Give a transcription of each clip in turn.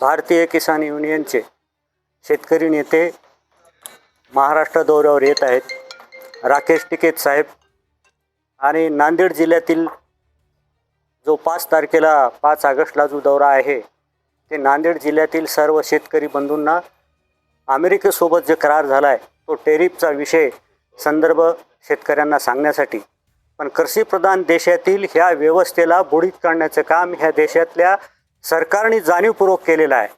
भारतीय किसान युनियनचे शेतकरी नेते महाराष्ट्र दौऱ्यावर येत आहेत. राकेश टिकैत साहेब आणि नांदेड जिल्ह्यातील जो 5 ऑगस्टला जो दौरा आहे ते नांदेड जिल्ह्यातील सर्व शेतकरी बंधूंना अमेरिकेसोबत जे करार झाला आहे तो टेरिफचा विषय संदर्भ शेतकऱ्यांना सांगण्यासाठी. पण कृषीप्रधान देशातील ह्या व्यवस्थेला बुडीत काढण्याचं काम ह्या देशातल्या सरकारने जाणीवपूर्वक केलेलं आहे.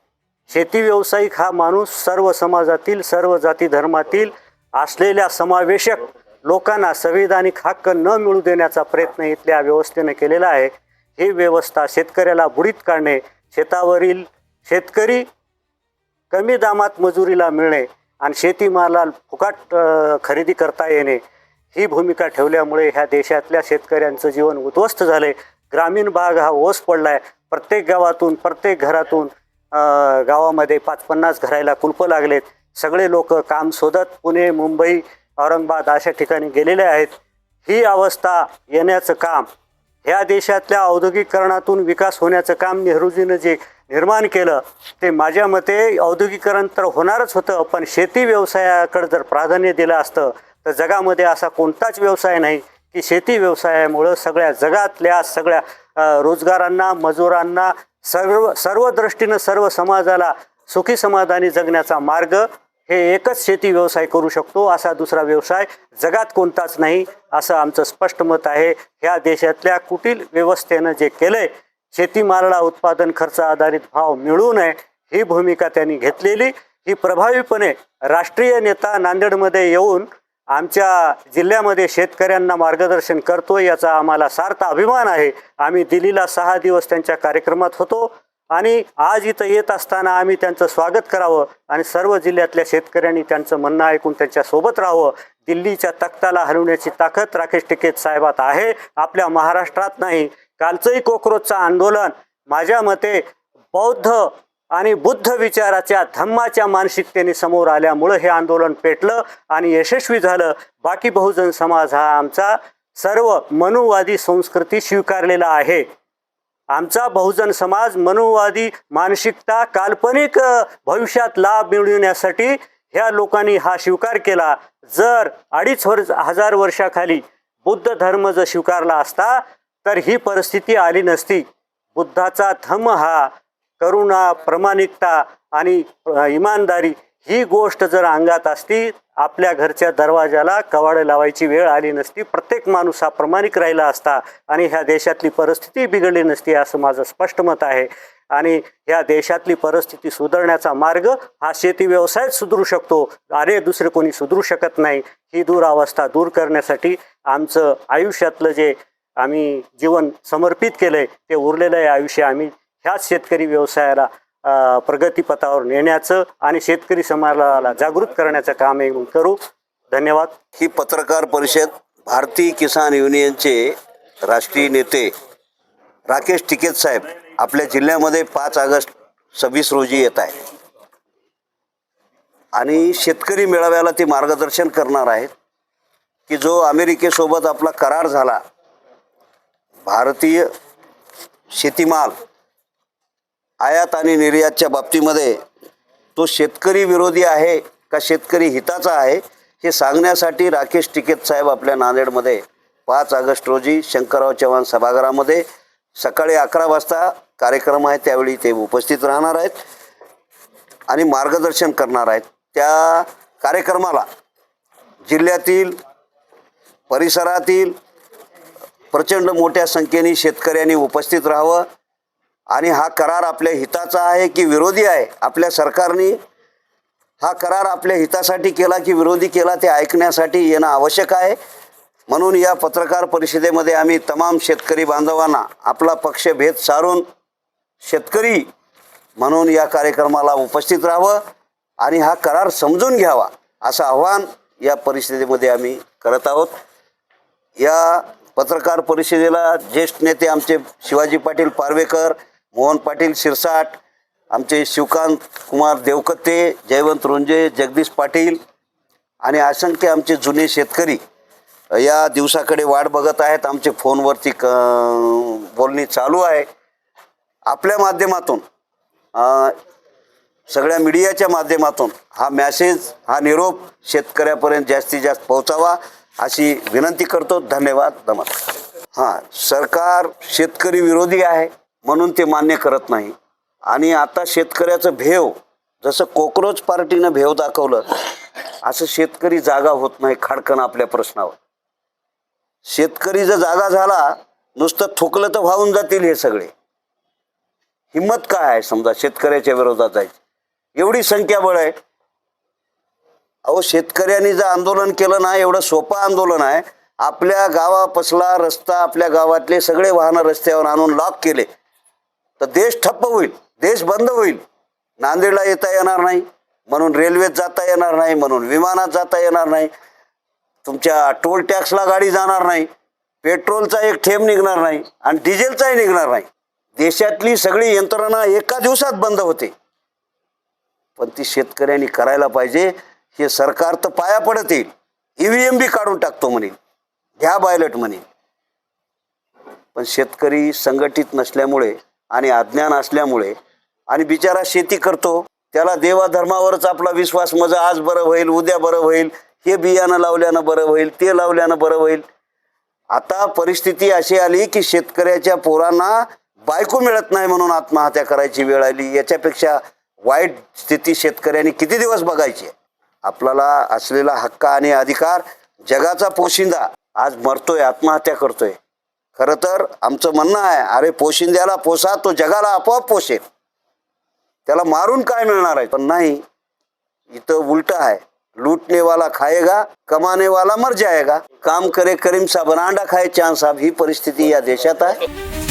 शेती व्यावसायिक हा माणूस सर्व समाजातील सर्व जाती धर्मातील असलेल्या समावेशक लोकांना संविधानिक हक्क न मिळू देण्याचा प्रयत्न इथल्या व्यवस्थेने केलेला आहे. ही व्यवस्था शेतकऱ्याला बुडीत काढणे, शेतावरील शेतकरी कमी दामात मजुरीला मिळणे आणि शेतीमालाला फुकट खरेदी करता येणे ही भूमिका ठेवल्यामुळे ह्या देशातल्या शेतकऱ्यांचं जीवन उद्ध्वस्त झाले. ग्रामीण भाग हा ओस पडला आहे. प्रत्येक गावातून प्रत्येक घरातून गावामध्ये 5-50 घरायला कुलपं लागलेत. सगळे लोक काम शोधत पुणे, मुंबई, औरंगाबाद अशा ठिकाणी गेलेले आहेत. ही अवस्था येण्याचं काम ह्या देशातल्या औद्योगिकरणातून विकास होण्याचं काम नेहरूजीनं जे निर्माण केलं ते माझ्या मते औद्योगिकरण तर होणारच होतं, पण शेती व्यवसायाकडे जर प्राधान्य दिलं असतं तर जगामध्ये असा कोणताच व्यवसाय नाही की शेती व्यवसायामुळं सगळ्या जगातल्या सगळ्या रोजगारांना, मजुरांना, सर्व दृष्टीनं सर्व समाजाला सुखी समाधानी जगण्याचा मार्ग हे एकच शेती व्यवसाय करू शकतो. असा दुसरा व्यवसाय जगात कोणताच नाही असं आमचं स्पष्ट मत आहे. ह्या देशातल्या कुटील व्यवस्थेनं जे केलंय, शेतीमालाला उत्पादन खर्च आधारित भाव मिळू नये ही भूमिका त्यांनी घेतलेली, ही प्रभावीपणे राष्ट्रीय नेता नांदेडमध्ये येऊन आमच्या जिल्ह्यामध्ये शेतकऱ्यांना मार्गदर्शन करतो याचा आम्हाला सार्थ अभिमान आहे. आम्ही दिल्लीला 6 दिवस त्यांच्या कार्यक्रमात होतो आणि आज इथं येत असताना आम्ही त्यांचं स्वागत करावं आणि सर्व जिल्ह्यातल्या शेतकऱ्यांनी त्यांचं म्हणणं ऐकून त्यांच्यासोबत राहावं. दिल्लीच्या तख्ताला हलवण्याची ताकद राकेश टिकैत साहेबात आहे, आपल्या महाराष्ट्रात नाही. कालचंही कॉक्रोचचं आंदोलन माझ्या मते बौद्ध आणि बुद्ध विचाराच्या धम्माच्या मानसिकतेने समोर आल्यामुळं हे आंदोलन पेटलं आणि यशस्वी झालं. बाकी बहुजन समाज हा आमचा सर्व मनुवादी संस्कृती स्वीकारलेला आहे. आमचा बहुजन समाज मनुवादी मानसिकता, काल्पनिक भविष्यात लाभ मिळवण्यासाठी ह्या लोकांनी हा स्वीकार केला. जर 2,500 वर्षाखाली बुद्ध धर्म जर स्वीकारला असता तर ही परिस्थिती आली नसती. बुद्धाचा धम्म हा करुणा, प्रामाणिकता आणि इमानदारी ही गोष्ट जर अंगात असती आपल्या घरच्या दरवाजाला कवाडं लावायची वेळ आली नसती. प्रत्येक माणूस हा प्रामाणिक राहिला असता आणि ह्या देशातली परिस्थिती बिघडली नसती असं माझं स्पष्ट मत आहे. आणि ह्या देशातली परिस्थिती सुधारण्याचा मार्ग हा शेती व्यवसायच सुधरू शकतो, अरे दुसरे कोणी सुधरू शकत नाही. ही दुरावस्था दूर करण्यासाठी आमचं आयुष्यातलं जे आम्ही जीवन समर्पित केलंय ते उरलेलं आयुष्य आम्ही ह्याच शेतकरी व्यवसायाला प्रगतीपथावर नेण्याचं आणि शेतकरी समाजाला जागृत करण्याचं काम करू. धन्यवाद. ही पत्रकार परिषद भारतीय किसान युनियनचे राष्ट्रीय नेते राकेश टिकैत साहेब आपल्या जिल्ह्यामध्ये 5 ऑगस्ट 26 रोजी येत आहे आणि शेतकरी मेळाव्याला ते मार्गदर्शन करणार आहेत की जो अमेरिकेसोबत आपला करार झाला, भारतीय शेतीमाल आयात आणि निर्यातच्या बाबतीमध्ये तो शेतकरी विरोधी आहे का शेतकरी हिताचा आहे हे सांगण्यासाठी राकेश टिकैत साहेब आपल्या नांदेडमध्ये 5 ऑगस्ट रोजी शंकरराव चव्हाण सभागृहामध्ये सकाळी 11 वाजता कार्यक्रम आहे त्यावेळी ते उपस्थित राहणार आहेत आणि मार्गदर्शन करणार आहेत. त्या कार्यक्रमाला जिल्ह्यातील परिसरातील प्रचंड मोठ्या संख्येने शेतकऱ्यांनी उपस्थित राहावं आणि हा करार आपल्या हिताचा आहे की विरोधी आहे, आपल्या सरकारने हा करार आपल्या हितासाठी केला की विरोधी केला ते ऐकण्यासाठी येणं आवश्यक आहे. म्हणून या पत्रकार परिषदेमध्ये आम्ही तमाम शेतकरी बांधवांना आपला पक्षभेद सारून शेतकरी म्हणून या कार्यक्रमाला उपस्थित राहावं आणि हा करार समजून घ्यावा असं आव्हान या परिषदेमध्ये आम्ही करत आहोत. या पत्रकार परिषदेला ज्येष्ठ नेते आमचे शिवाजी पाटील पारवेकर, मोहन पाटील शिरसाट, आमचे शिवकांत कुमार देवकते, जयवंत रुंजे, जगदीश पाटील आणि असंख्य आमचे जुने शेतकरी या दिवसाकडे वाट बघत आहेत. आमचे फोनवरती बोलणी चालू आहे. आपल्या माध्यमातून सगळ्या मीडियाच्या माध्यमातून हा मॅसेज, हा निरोप शेतकऱ्यापर्यंत जास्तीत जास्त पोहोचावा अशी विनंती करतो. धन्यवाद. नमस्कार. हां, सरकार शेतकरी विरोधी आहे म्हणून ते मान्य करत नाही. आणि आता शेतकऱ्याचं भेव, जसं कॉक्रोच पार्टीनं भेव दाखवलं, असं शेतकरी जागा होत नाही खाडकन आपल्या प्रश्नावर. शेतकरी जर जागा झाला, नुसतं थुकलं तर वाहून जातील हे सगळे. हिंमत काय आहे समजा शेतकऱ्याच्या विरोधात जायची? एवढी संख्याबळ आहे. अहो, शेतकऱ्यांनी जर आंदोलन केलं ना, एवढं सोपं आंदोलन आहे. आपल्या गावापासला रस्ता, आपल्या गावातले सगळे वाहनं रस्त्यावर आणून लॉक केले तर देश ठप्प होईल, देश बंद होईल. नांदेडला येता येणार नाही म्हणून, रेल्वेत जाता येणार नाही म्हणून, विमानात जाता येणार नाही, तुमच्या टोल टॅक्सला गाडी जाणार नाही, पेट्रोलचा एक थेंब निघणार नाही आणि डिझेलचाही निघणार नाही. देशातली सगळी यंत्रणा एका दिवसात बंद होते. पण ती शेतकऱ्यांनी करायला पाहिजे. हे सरकार तर पाया पडत येईल, EVM बी काढून टाकतो म्हणे, घ्या बायलट म्हणे. पण शेतकरी संघटित नसल्यामुळे आणि अज्ञान असल्यामुळे, आणि बिचारा शेती करतो, त्याला देवाधर्मावरच आपला विश्वास, माझं आज बरं होईल, उद्या बरं होईल, हे बियाणं लावल्यानं बरं होईल, ते लावल्यानं बरं होईल. आता परिस्थिती अशी आली की शेतकऱ्याच्या पोरांना बायको मिळत नाही म्हणून आत्महत्या करायची वेळ आली. याच्यापेक्षा वाईट स्थिती शेतकऱ्यांनी किती दिवस बघायची? आपल्याला असलेला हक्क आणि अधिकार, जगाचा पोशिंदा आज मरतोय, आत्महत्या करतोय. खरं तर आमचं म्हणणं आहे, अरे पोशिंद्याला पोसा, तो जगाला आपोआप पोषेल. त्याला मारून काय मिळणार आहे? पण नाही, इथं उलट आहे. लूटने वाला खाएगा, कमाने वाला मर जाएगा. काम करे करीम साहब, अंडा खाए चांद साहब, ही परिस्थिती या देशात आहे.